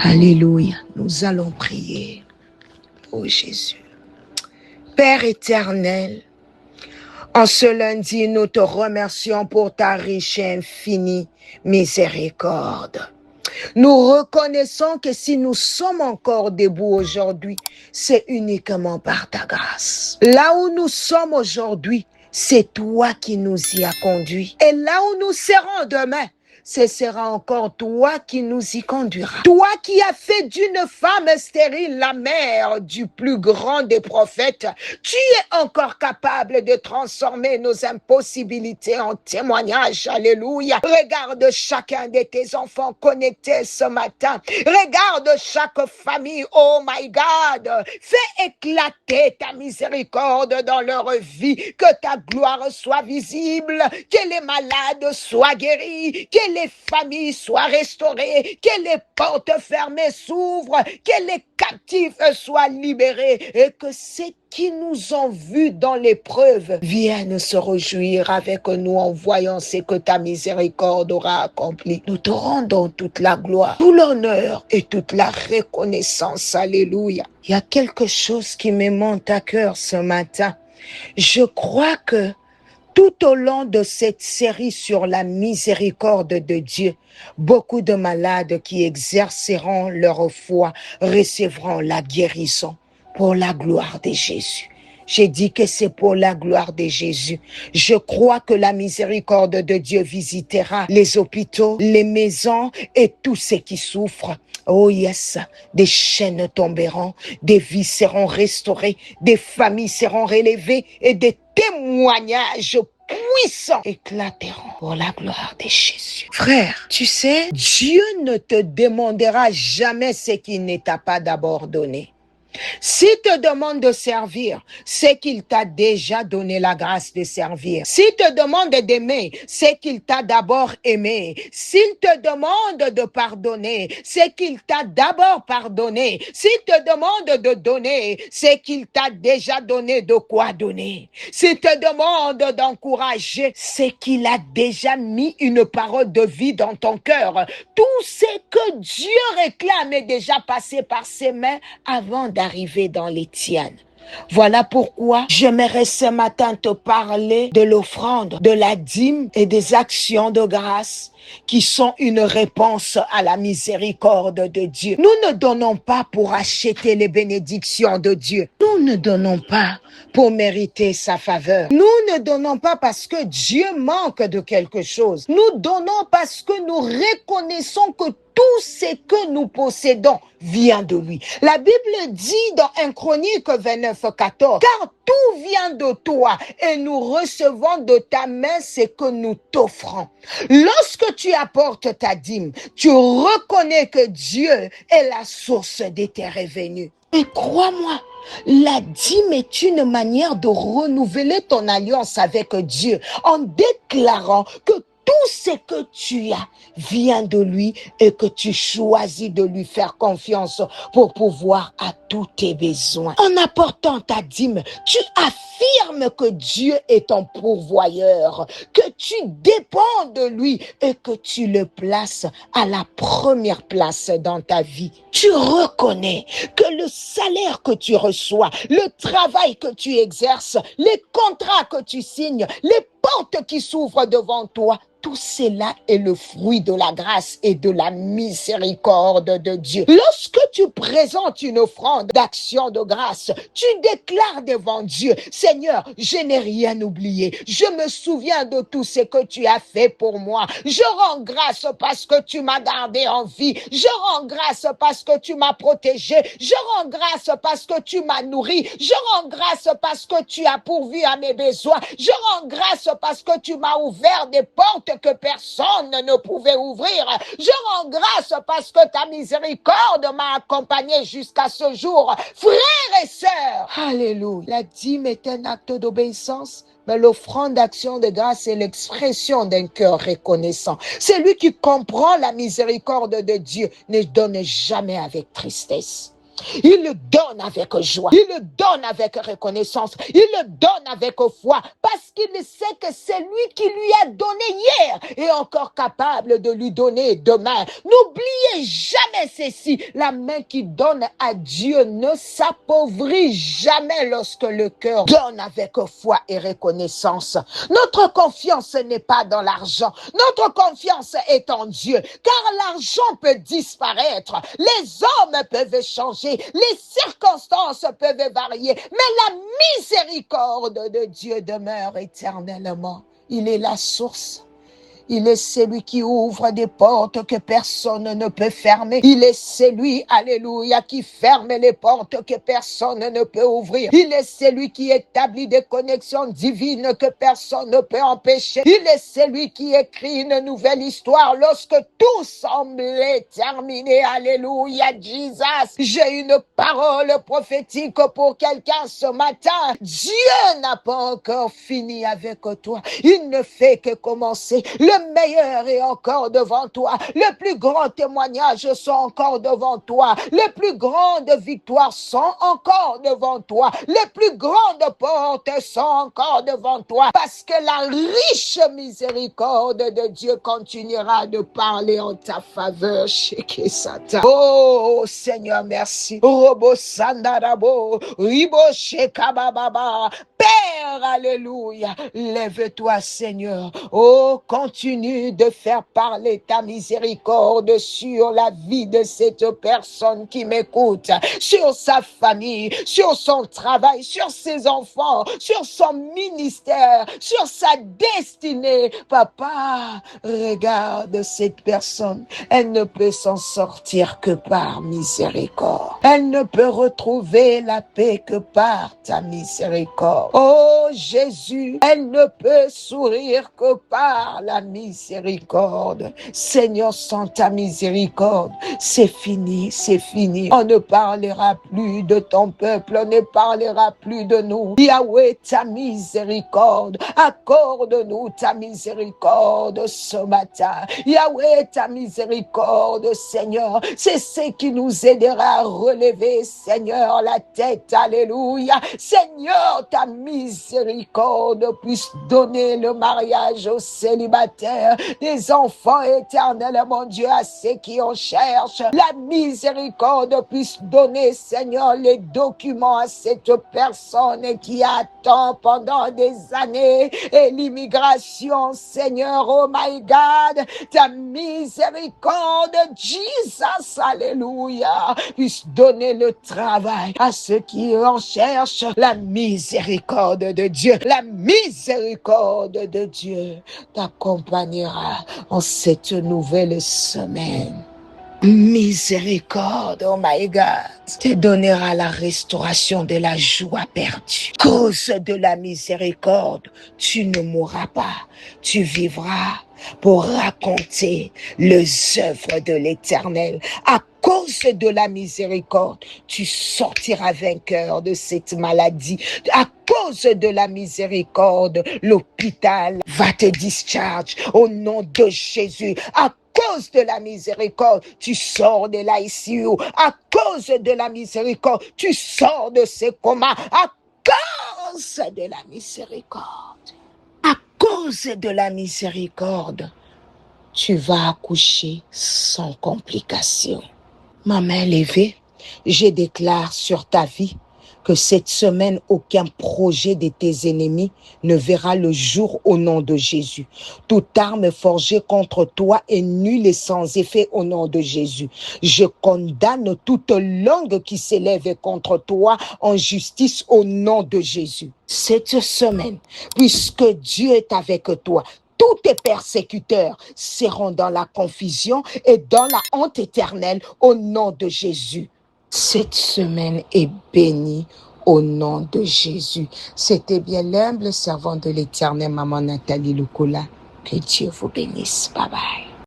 Alléluia. Nous allons prier. Oh Jésus. Père éternel, en ce lundi, nous te remercions pour ta riche et infinie miséricorde. Nous reconnaissons que si nous sommes encore debout aujourd'hui, c'est uniquement par ta grâce. Là où nous sommes aujourd'hui, c'est toi qui nous y as conduits. Et là où nous serons demain, ce sera encore toi qui nous y conduira. Toi qui as fait d'une femme stérile la mère du plus grand des prophètes, tu es encore capable de transformer nos impossibilités en témoignages. Alléluia. Regarde chacun de tes enfants connectés ce matin. Regarde chaque famille. Oh my God. Fais éclater ta miséricorde dans leur vie. Que ta gloire soit visible. Que les malades soient guéris. Que les familles soient restaurées, que les portes fermées s'ouvrent, que les captifs soient libérés et que ceux qui nous ont vus dans l'épreuve viennent se réjouir avec nous en voyant ce que ta miséricorde aura accompli. Nous te rendons toute la gloire, tout l'honneur et toute la reconnaissance. Alléluia. Il y a quelque chose qui me monte à cœur ce matin. Je crois que tout au long de cette série sur la miséricorde de Dieu, beaucoup de malades qui exerceront leur foi recevront la guérison pour la gloire de Jésus. J'ai dit que c'est pour la gloire de Jésus. Je crois que la miséricorde de Dieu visitera les hôpitaux, les maisons et tous ceux qui souffrent. Oh yes, des chaînes tomberont, des vies seront restaurées, des familles seront relevées et des témoignages puissants éclateront pour la gloire de Jésus. Frère, tu sais, Dieu ne te demandera jamais ce qu'il ne t'a pas d'abord donné. S'il te demande de servir, c'est qu'il t'a déjà donné la grâce de servir. S'il te demande d'aimer, c'est qu'il t'a d'abord aimé. S'il te demande de pardonner, c'est qu'il t'a d'abord pardonné. S'il te demande de donner, c'est qu'il t'a déjà donné de quoi donner. S'il te demande d'encourager, c'est qu'il a déjà mis une parole de vie dans ton cœur. Tout ce que Dieu réclame est déjà passé par ses mains avant d'arriver dans les tiennes. Voilà pourquoi j'aimerais ce matin te parler de l'offrande, de la dîme et des actions de grâce qui sont une réponse à la miséricorde de Dieu. Nous ne donnons pas pour acheter les bénédictions de Dieu. Nous ne donnons pas pour mériter sa faveur. Nous ne donnons pas parce que Dieu manque de quelque chose. Nous donnons parce que nous reconnaissons que tout ce que nous possédons vient de lui. La Bible dit dans 1 Chronique 29:14, car tout vient de toi et nous recevons de ta main ce que nous t'offrons. Lorsque tu apportes ta dîme, tu reconnais que Dieu est la source de tes revenus. Et crois-moi, la dîme est une manière de renouveler ton alliance avec Dieu en déclarant que tout ce que tu as vient de lui et que tu choisis de lui faire confiance pour pouvoir à tous tes besoins. En apportant ta dîme, tu affirmes que Dieu est ton pourvoyeur, que tu dépends de lui et que tu le places à la première place dans ta vie. Tu reconnais que le salaire que tu reçois, le travail que tu exerces, les contrats que tu signes, les portes qui s'ouvrent devant toi, tout cela est le fruit de la grâce et de la miséricorde de Dieu. Lorsque tu présentes une offrande d'action de grâce, tu déclares devant Dieu, Seigneur, je n'ai rien oublié. Je me souviens de tout ce que tu as fait pour moi. Je rends grâce parce que tu m'as gardé en vie. Je rends grâce parce que tu m'as protégé. Je rends grâce parce que tu m'as nourri. Je rends grâce parce que tu as pourvu à mes besoins. Je rends grâce parce que tu m'as ouvert des portes que personne ne pouvait ouvrir. Je rends grâce parce que ta miséricorde m'a accompagné jusqu'à ce jour. Frères et sœurs, alléluia. La dîme est un acte d'obéissance, mais l'offrande d'action de grâce est l'expression d'un cœur reconnaissant. Celui qui comprend la miséricorde de Dieu ne donne jamais avec tristesse. Il le donne avec joie. Il le donne avec reconnaissance. Il le donne avec foi parce qu'il sait que c'est lui qui lui a donné hier et encore capable de lui donner demain. N'oubliez jamais ceci. La main qui donne à Dieu ne s'appauvrit jamais lorsque le cœur donne avec foi et reconnaissance. Notre confiance n'est pas dans l'argent. Notre confiance est en Dieu. Car l'argent peut disparaître. Les hommes peuvent changer. Les circonstances peuvent varier. Mais la miséricorde de Dieu demeure éternellement. Il est la source. Il est celui qui ouvre des portes que personne ne peut fermer. Il est celui, alléluia, qui ferme les portes que personne ne peut ouvrir. Il est celui qui établit des connexions divines que personne ne peut empêcher. Il est celui qui écrit une nouvelle histoire lorsque tout semblait terminé. Alléluia, Jesus. J'ai une parole prophétique pour quelqu'un ce matin. Dieu n'a pas encore fini avec toi. Il ne fait que commencer. Le meilleur est encore devant toi. Les plus grands témoignages sont encore devant toi. Les plus grandes victoires sont encore devant toi. Les plus grandes portes sont encore devant toi. Parce que la riche miséricorde de Dieu continuera de parler en ta faveur. Oh Seigneur, merci. Robo Sandarabo, Ribo Shekababa. Père, alléluia, lève-toi Seigneur. Oh, continue de faire parler ta miséricorde sur la vie de cette personne qui m'écoute, sur sa famille, sur son travail, sur ses enfants, sur son ministère, sur sa destinée. Papa, regarde cette personne. Elle ne peut s'en sortir que par miséricorde. Elle ne peut retrouver la paix que par ta miséricorde. Oh Jésus, elle ne peut sourire que par la miséricorde. Seigneur, sans ta miséricorde, c'est fini, c'est fini. On ne parlera plus de ton peuple, on ne parlera plus de nous. Yahweh, ta miséricorde, accorde-nous ta miséricorde ce matin. Yahweh, ta miséricorde, Seigneur, c'est ce qui nous aidera à relever, Seigneur, la tête. Alléluia. Seigneur, ta miséricorde puisse donner le mariage aux célibataires, des enfants éternels, mon Dieu, à ceux qui en cherchent. La miséricorde puisse donner, Seigneur, les documents à cette personne qui attend pendant des années et l'immigration, Seigneur, oh my God, ta miséricorde, Jesus, alléluia, puisse donner le travail à ceux qui en cherchent. La miséricorde de Dieu, la miséricorde de Dieu t'accompagnera en cette nouvelle semaine. Miséricorde, oh my God, te donnera la restauration de la joie perdue. Cause de la miséricorde, tu ne mourras pas, tu vivras pour raconter les œuvres de l'Éternel. À cause de la miséricorde, tu sortiras vainqueur de cette maladie. À cause de la miséricorde, l'hôpital va te discharge au nom de Jésus. À cause de la miséricorde, tu sors de l'ICU. À cause de la miséricorde, tu sors de ce coma. À cause de la miséricorde. À cause de la miséricorde, tu vas accoucher sans complication. Ma main levée, je déclare sur ta vie que cette semaine, aucun projet de tes ennemis ne verra le jour au nom de Jésus. Toute arme forgée contre toi est nulle et sans effet au nom de Jésus. Je condamne toute langue qui s'élève contre toi en justice au nom de Jésus. Cette semaine, puisque Dieu est avec toi, tous tes persécuteurs seront dans la confusion et dans la honte éternelle au nom de Jésus. Cette semaine est bénie au nom de Jésus. C'était bien l'humble servant de l'Éternel, Maman Nathalie Lukola. Que Dieu vous bénisse. Bye bye.